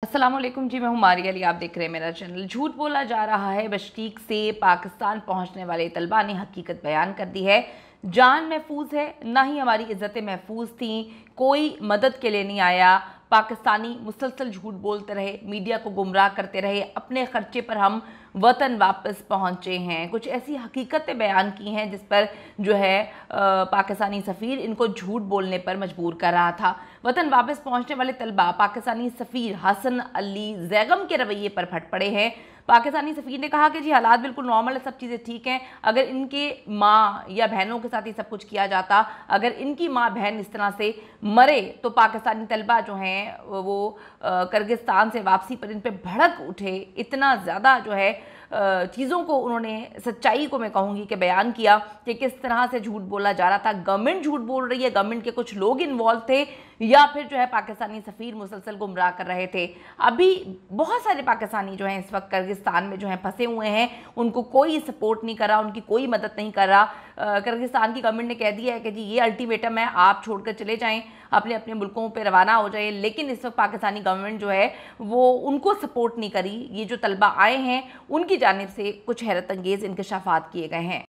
अस्सलाम वालेकुम जी, मैं हूँ मारिया अली। आप देख रहे हैं मेरा चैनल। झूठ बोला जा रहा है। बिश्केक से पाकिस्तान पहुँचने वाले तलबा ने हकीकत बयान कर दी है। जान महफूज है, ना ही हमारी इज़्ज़तें महफूज थीं, कोई मदद के लिए नहीं आया। पाकिस्तानी मुसलसल झूठ बोलते रहे, मीडिया को गुमराह करते रहे, अपने खर्चे पर हम वतन वापस पहुँचे हैं। कुछ ऐसी हकीकतें बयान की हैं जिस पर जो है पाकिस्तानी सफ़ीर इनको झूठ बोलने पर मजबूर कर रहा था। वतन वापस पहुँचने वाले तलबा पाकिस्तानी सफ़ीर हसन अली ज़ैगम के रवैये पर फट पड़े हैं। पाकिस्तानी सफ़ीर ने कहा कि जी हालात बिल्कुल नॉर्मल है, सब चीज़ें ठीक हैं। अगर इनके माँ या बहनों के साथ ही सब कुछ किया जाता, अगर इनकी माँ बहन इस तरह से मरे तो पाकिस्तानी तलबा जो हैं वो किर्गिस्तान से वापसी पर इन पे भड़क उठे। इतना ज़्यादा जो है चीज़ों को उन्होंने, सच्चाई को मैं कहूँगी कि बयान किया कि किस तरह से झूठ बोला जा रहा था। गवर्नमेंट झूठ बोल रही है, गवर्नमेंट के कुछ लोग इन्वॉल्व थे, या फिर जो है पाकिस्तानी सफ़ीर मुसलसल गुमराह कर रहे थे। अभी बहुत सारे पाकिस्तानी जो हैं इस वक्त किर्गिस्तान में जो हैं फंसे हुए हैं, उनको कोई सपोर्ट नहीं कर रहा, उनकी कोई मदद नहीं कर रहा। किर्गिस्तान की गवर्नमेंट ने कह दिया है कि जी ये अल्टीमेटम है, आप छोड़कर चले जाएं, अपने अपने मुल्कों पे रवाना हो जाए। लेकिन इस वक्त पाकिस्तानी गवर्नमेंट जो है वो उनको सपोर्ट नहीं करी। ये जो तलबा आए हैं उनकी जानिब से कुछ हैरत अंगेज़ इंकशाफात किए गए हैं।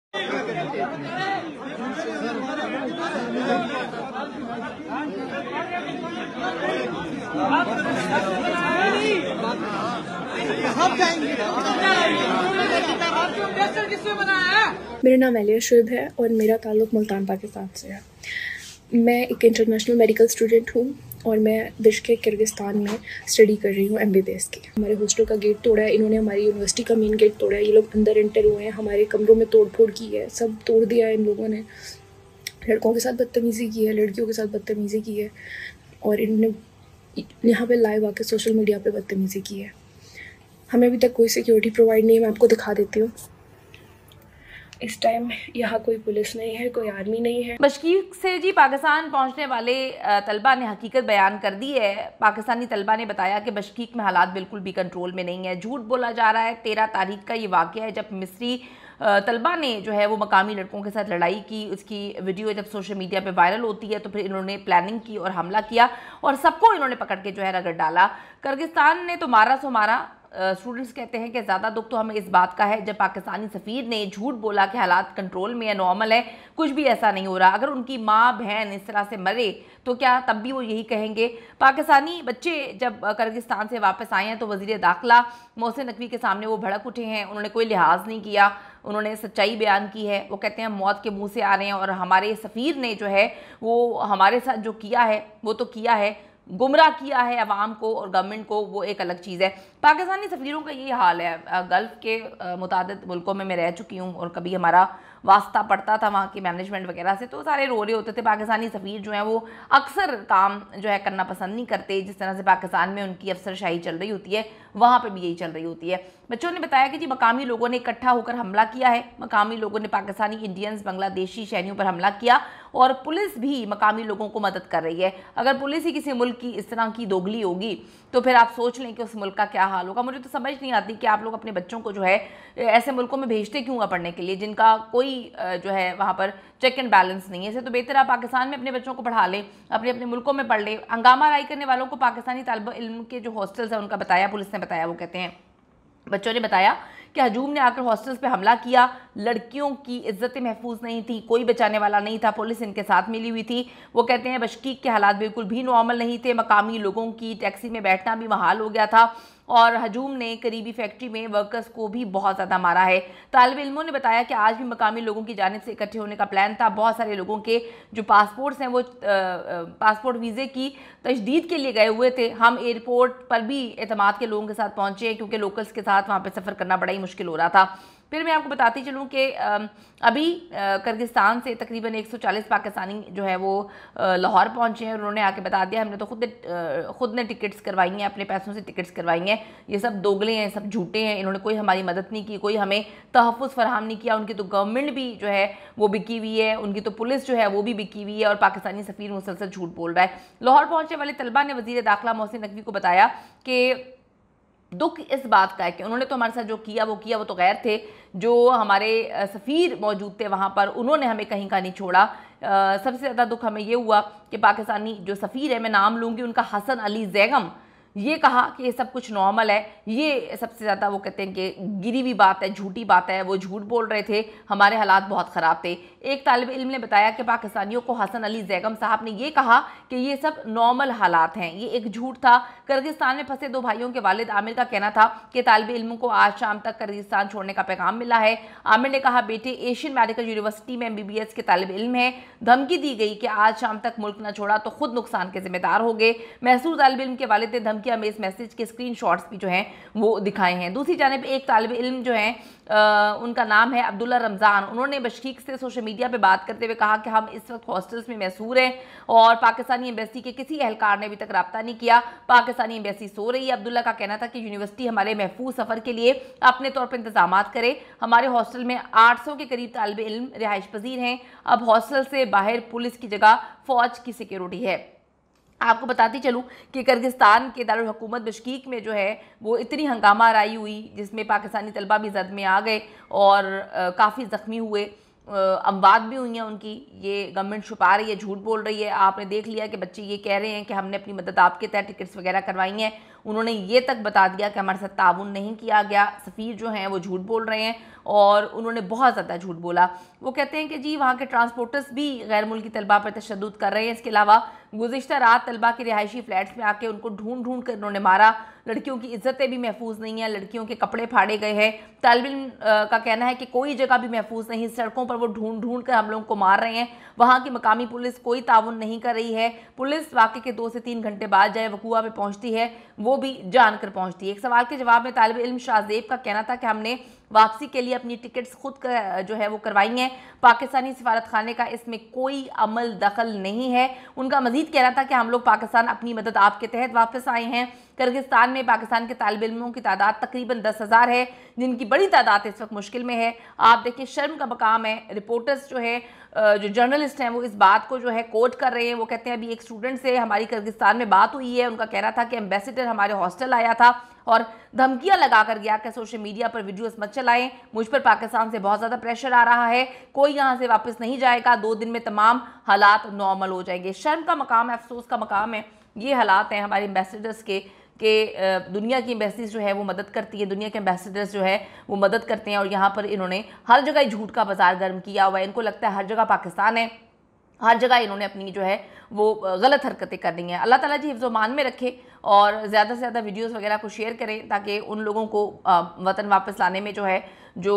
मेरा नाम एलिया शुएब है और मेरा ताल्लुक़ मुल्तान पाकिस्तान से है। मैं एक इंटरनेशनल मेडिकल स्टूडेंट हूँ और मैं बिश्केक किर्गिस्तान में स्टडी कर रही हूँ MBBS की। हमारे हॉस्टल का गेट तोड़ा है, इन्होंने हमारी यूनिवर्सिटी का मेन गेट तोड़ा है। ये लोग अंदर एंटर हुए हैं, हमारे कमरों में तोड़ फोड़ की है, सब तोड़ दिया है इन लोगों ने। लड़कों के साथ बदतमीज़ी की है, लड़कियों के साथ बदतमीज़ी की है, और इन्होंने यहाँ पे लाइव आके सोशल मीडिया पे बदतमीज़ी की है। हमें अभी तक कोई सिक्योरिटी प्रोवाइड नहीं है। मैं आपको दिखा देती हूँ। इस टाइम यहाँ कोई पुलिस नहीं है, कोई आर्मी नहीं है। बिश्केक से जी पाकिस्तान पहुंचने वाले तलबा ने हकीकत बयान कर दी है। पाकिस्तानी तलबा ने बताया कि बिश्केक में हालात बिल्कुल भी कंट्रोल में नहीं है। झूठ बोला जा रहा है। 13 तारीख का ये वाक़या है जब मिस्री तलबा ने जो है वो मकामी लड़कों के साथ लड़ाई की। उसकी वीडियो जब सोशल मीडिया पे वायरल होती है तो फिर इन्होंने प्लानिंग की और हमला किया और सबको इन्होंने पकड़ के जो है रगड़ डाला। किर्गिस्तान ने तो मारा सो मारा। स्टूडेंट्स कहते हैं कि ज़्यादा दुख तो हमें इस बात का है जब पाकिस्तानी सफ़ीर ने झूठ बोला कि हालात कंट्रोल में है, नॉर्मल है, कुछ भी ऐसा नहीं हो रहा। अगर उनकी माँ बहन इस तरह से मरे तो क्या तब भी वो यही कहेंगे? पाकिस्तानी बच्चे जब किर्गिस्तान से वापस आए हैं तो वज़ीर दाखिला मोहसिन नकवी के सामने वो भड़क उठे हैं। उन्होंने कोई लिहाज नहीं किया, उन्होंने सच्चाई बयान की है। वो कहते हैं मौत के मुँह से आ रहे हैं और हमारे सफ़ीर ने जो है वो हमारे साथ जो किया है वो तो किया है, गुमराह किया है अवाम को और गवर्नमेंट को, वो एक अलग चीज़ है। पाकिस्तानी सफ़ीरों का यही हाल है। गल्फ़ के मुतादिद मुल्कों में मैं रह चुकी हूँ और कभी हमारा वास्ता पड़ता था वहाँ की मैनेजमेंट वगैरह से, तो सारे रो रहे होते थे। पाकिस्तानी सफ़ीर जो हैं वो अक्सर काम जो है करना पसंद नहीं करते। जिस तरह से पाकिस्तान में उनकी अफसरशाही चल रही होती है वहाँ पे भी यही चल रही होती है। बच्चों ने बताया कि जी मकामी लोगों ने इकट्ठा होकर हमला किया है। मकामी लोगों ने पाकिस्तानी इंडियंस बांग्लादेशी शहरियों पर हमला किया और पुलिस भी मकामी लोगों को मदद कर रही है। अगर पुलिस ही किसी मुल्क की इस तरह की दोगली होगी तो फिर आप सोच लें कि उस मुल्क का क्या हाल होगा। मुझे तो समझ नहीं आती कि आप लोग अपने बच्चों को जो है ऐसे मुल्कों में भेजते क्यों हैं पढ़ने के लिए जिनका कोई जो है वहाँ पर चेक एंड बैलेंस नहीं है। इससे तो बेहतर आप पाकिस्तान में अपने बच्चों को पढ़ा लें, अपने अपने मुल्कों में पढ़ लें। हंगामा राई करने वालों को पाकिस्तानी तालिब इल्म के जो हॉस्टल्स हैं उनका बताया, पुलिस ने बताया, वो कहते हैं बच्चों ने बताया कि हजूम ने आकर हॉस्टल्स पे हमला किया। लड़कियों की इज्जतें महफूज नहीं थी, कोई बचाने वाला नहीं था, पुलिस इनके साथ मिली हुई थी। वो कहते हैं बिश्केक के हालात बिल्कुल भी नॉर्मल नहीं थे। मकामी लोगों की टैक्सी में बैठना भी महाल हो गया था और हजूम ने करीबी फैक्ट्री में वर्कर्स को भी बहुत ज़्यादा मारा है। तालिब इल्मों ने बताया कि आज भी मकामी लोगों की जानिब से इकट्ठे होने का प्लान था। बहुत सारे लोगों के जो पासपोर्ट्स हैं वो पासपोर्ट वीज़े की तजदीद के लिए गए हुए थे। हम एयरपोर्ट पर भी एतमाद के लोगों के साथ पहुँचे हैं क्योंकि लोकल्स के साथ वहाँ पर सफ़र करना बड़ा ही मुश्किल हो रहा था। फिर मैं आपको बताती चलूँ कि अभी किर्गिस्तान से तकरीबन 140 पाकिस्तानी जो है वो लाहौर पहुँचे हैं। उन्होंने आके बता दिया हमने तो खुद ने टिकट्स करवाई हैं, अपने पैसों से टिकट्स करवाई हैं। ये सब दोगले हैं, सब झूठे हैं, इन्होंने कोई हमारी मदद नहीं की, कोई हमें तहफ़्फ़ुज़ फराहम नहीं किया। उनकी तो गवर्नमेंट भी जो है वो बिकी हुई है, उनकी तो पुलिस जो है वो भी बिकी हुई है और पाकिस्तानी सफ़ीर मुसलसल झूठ बोल रहा है। लाहौर पहुँचने वाले तलबा ने वज़ीर दाखिला मोहसिन नकवी को बताया कि दुख इस बात का है कि उन्होंने तो हमारे साथ जो किया वो तो गैर थे। जो हमारे सफ़ीर मौजूद थे वहाँ पर उन्होंने हमें कहीं का नहीं छोड़ा। सबसे ज़्यादा दुख हमें ये हुआ कि पाकिस्तानी जो सफ़ीर है, मैं नाम लूँगी उनका, हसन अली ज़ैगम, یہ کہا کہ یہ سب کچھ نارمل ہے. یہ سب سے زیادہ وہ کہتے ہیں کہ گری ہوئی بات ہے, جھوٹی بات ہے, وہ جھوٹ بول رہے تھے, ہمارے حالات بہت خراب تھے. ایک طالب علم نے بتایا کہ پاکستانیوں کو حسن علی زیگم صاحب نے یہ کہا کہ یہ سب نارمل حالات ہیں, یہ ایک جھوٹ تھا. کرغزستان میں پھنسے 2 بھائیوں کے والد عامر کا کہنا تھا کہ طالب علموں کو آج شام تک کرغزستان چھوڑنے کا پیغام ملا ہے. عامر نے کہا بیٹے ایشین میڈیکل یونیورسٹی میں MBBS کے طالب علم ہیں, دھمکی دی گئی کہ آج شام تک ملک نہ چھوڑا تو خود نقصان کے ذمہ دار ہوگے. محصور طالب علم کے والد نے دھمکی امیز میسج کے اسکرین شاٹس بھی جو ہیں وہ دکھائے ہیں. دوسری جانب ایک طالب علم جو ہیں ان کا نام ہے عبداللہ رمضان, انہوں نے بشکیک سے سوشل میڈیا پہ بات کرتے ہوئے کہا کہ ہم اس وقت ہاسٹلز میں محصور ہیں اور پاکستانی ایمبیسی کے کسی اہلکار نے ابھی تک رابطہ نہیں کیا. پاکستانی ایمبیسی سو رہی ہے. عبداللہ کا کہنا تھا کہ یونیورسٹی ہمارے محفوظ سفر کے لیے اپنے طور پر انتظامات کرے. ہمارے ہاسٹل میں 800 کے قریب طالب علم رہائش پذیر ہیں. اب ہاسٹل سے باہر پولیس کی جگہ فوج کی سیکیورٹی ہے. آپ کو بتاتی چلوں کہ کرغزستان کے دارالحکومت بشکیک میں جو ہے وہ اتنی ہنگامہ آرائی ہوئی جس میں پاکستانی طلبہ بھی زد میں آ گئے اور کافی زخمی ہوئے, اموات بھی ہوئی ہیں ان کی. یہ گورنمنٹ چھپا رہی ہے, جھوٹ بول رہی ہے. آپ نے دیکھ لیا کہ بچے یہ کہہ رہے ہیں کہ ہم نے اپنی مدد آپ کے تحت ٹکٹس وغیرہ کروائی ہیں. انہوں نے یہ تک بتا دیا کہ ہمارے ساتھ تعاون نہیں کیا گیا. سفیر جو ہیں وہ جھوٹ بول رہے ہیں اور انہوں نے بہت زیادہ جھوٹ بولا. وہ کہتے ہیں کہ جی وہاں کے ٹرانسپورٹرز بھی غیر ملکی طلبہ پر تشدد کر رہے ہیں. اس کے علاوہ گزشتہ رات طلبہ کے رہائشی فلیٹس میں آ کے ان کو ڈھونڈ ڈھونڈ کر انہوں نے مارا. لڑکیوں کی عزتیں بھی محفوظ نہیں ہیں, لڑکیوں کے کپڑے پھاڑے گئے ہیں. طالب علم کا کہنا ہے کہ کوئی جگہ بھی محفوظ نہیں, سڑکوں پر وہ ڈھونڈ ڈھونڈ کر ہم لوگوں کو مار رہے ہیں. وہاں کی مقامی پولیس کوئی تعاون نہیں کر رہی ہے. پولیس واقعے کے 2 سے 3 گھنٹے بعد جائے وقوعہ پہ پہنچتی ہے وہ بھی جان کر پہنچتی ہے. ایک سوال کے جواب میں طالب علم شاہ زیب کا کہنا تھا کہ ہم نے واپسی کے لیے اپنی ٹکٹس خود جو ہے وہ کروائی ہیں. پاکستانی سفارت خانے کا اس میں کوئی عمل دخل نہیں ہے. ان کا مزید کہنا تھا کہ ہم لوگ پاکستان اپنی مدد آپ کے تحت واپس آئے ہیں. کرغزستان میں پاکستان کے طالب علموں کی تعداد تقریباً 10,000 ہے, جن کی بڑی تعداد اس وقت مشکل میں ہے. آپ دیکھیں شرم کا مقام ہے. رپورٹرز جو ہے جو جرنلسٹ ہیں وہ اس بات کو جو ہے کوٹ کر رہے ہیں. وہ کہتے ہیں ابھی ایک اسٹوڈنٹ سے ہماری کرغزستان میں بات ہوئی ہے, ان کا کہنا تھا کہ ایمبیسیڈر ہمارے ہاسٹل آیا تھا اور دھمکیاں لگا کر گیا کہ سوشل میڈیا پر ویڈیوز مت چلائیں, مجھ پر پاکستان سے بہت زیادہ پریشر آ رہا ہے, کوئی یہاں سے واپس نہیں جائے گا, 2 دن میں تمام حالات نارمل ہو جائیں گے. شرم کا مقام ہے, افسوس کا مقام ہے. یہ حالات ہیں ہمارے ایمبیسیڈرز کے کہ دنیا کی ایمبیسیز جو ہے وہ مدد کرتی ہے, دنیا کے ایمبیسیڈرز جو ہے وہ مدد کرتے ہیں اور یہاں پر انہوں نے ہر جگہ جھوٹ کا بازار گرم کیا ہوا ہے. ان کو لگتا ہے ہر جگہ پاکستان ہے, ہر جگہ انہوں نے اپنی جو ہے وہ غلط حرکتیں کرنی ہیں. اللہ تعالیٰ جی حفظ و امان میں رکھے اور زیادہ سے زیادہ ویڈیوز وغیرہ کو شیئر کریں تاکہ ان لوگوں کو وطن واپس لانے میں جو ہے جو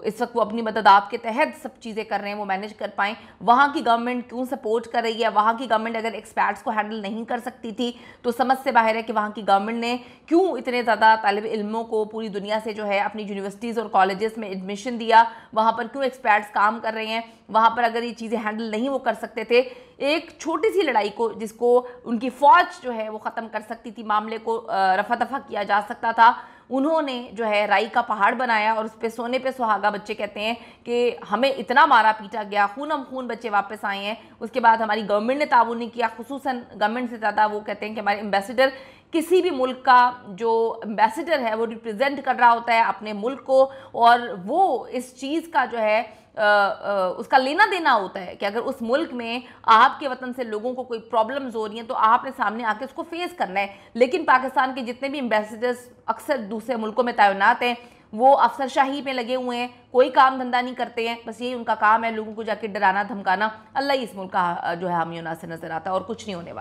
اس وقت وہ اپنی مدد آپ کے تحت سب چیزیں کر رہے ہیں وہ مینیج کر پائیں. وہاں کی گورنمنٹ کیوں سپورٹ کر رہی ہے؟ وہاں کی گورنمنٹ اگر ایکسپیرٹس کو ہینڈل نہیں کر سکتی تھی تو سمجھ سے باہر ہے کہ وہاں کی گورنمنٹ نے کیوں اتنے زیادہ طالب علموں کو پوری دنیا سے جو ہے اپنی یونیورسٹیز اور کالجز میں ایڈمیشن دیا. وہاں پر کیوں ایکسپرٹس کام کر رہے ہیں؟ وہاں پر اگر یہ چیزیں ہینڈل نہیں وہ کر سکتے تھے, ایک چھوٹی سی لڑائی کو جس کو ان کی فوج جو ہے وہ ختم کر سکتی تھی, معاملے کو رفع دفع کیا جا سکتا تھا, انہوں نے جو ہے رائی کا پہاڑ بنایا اور اس پہ سونے پہ سہاگا. بچے کہتے ہیں کہ ہمیں اتنا مارا پیٹا گیا, خونم خون بچے واپس آئے ہیں, اس کے بعد ہماری گورنمنٹ نے تعاون نہیں کیا. خصوصاً گورنمنٹ سے زیادہ وہ کہتے ہیں کہ ہمارے ایمبیسیڈر, کسی بھی ملک کا جو ایمبیسیڈر ہے وہ ریپریزنٹ کر رہا ہوتا ہے اپنے ملک کو, اور وہ اس چیز کا جو ہے اس کا لینا دینا ہوتا ہے کہ اگر اس ملک میں آپ کے وطن سے لوگوں کو کوئی پرابلمز ہو رہی ہیں تو آپ نے سامنے آ کے اس کو فیس کرنا ہے. لیکن پاکستان کے جتنے بھی ایمبیسیڈرز اکثر دوسرے ملکوں میں تعینات ہیں وہ افسر شاہی میں لگے ہوئے ہیں, کوئی کام دھندہ نہیں کرتے ہیں, بس یہی ان کا کام ہے لوگوں کو جا کے ڈرانا دھمکانا. اللہ ہی اس ملک کا جو ہے حامی و ناصر نظر آتا ہے اور کچھ نہیں ہونے والا.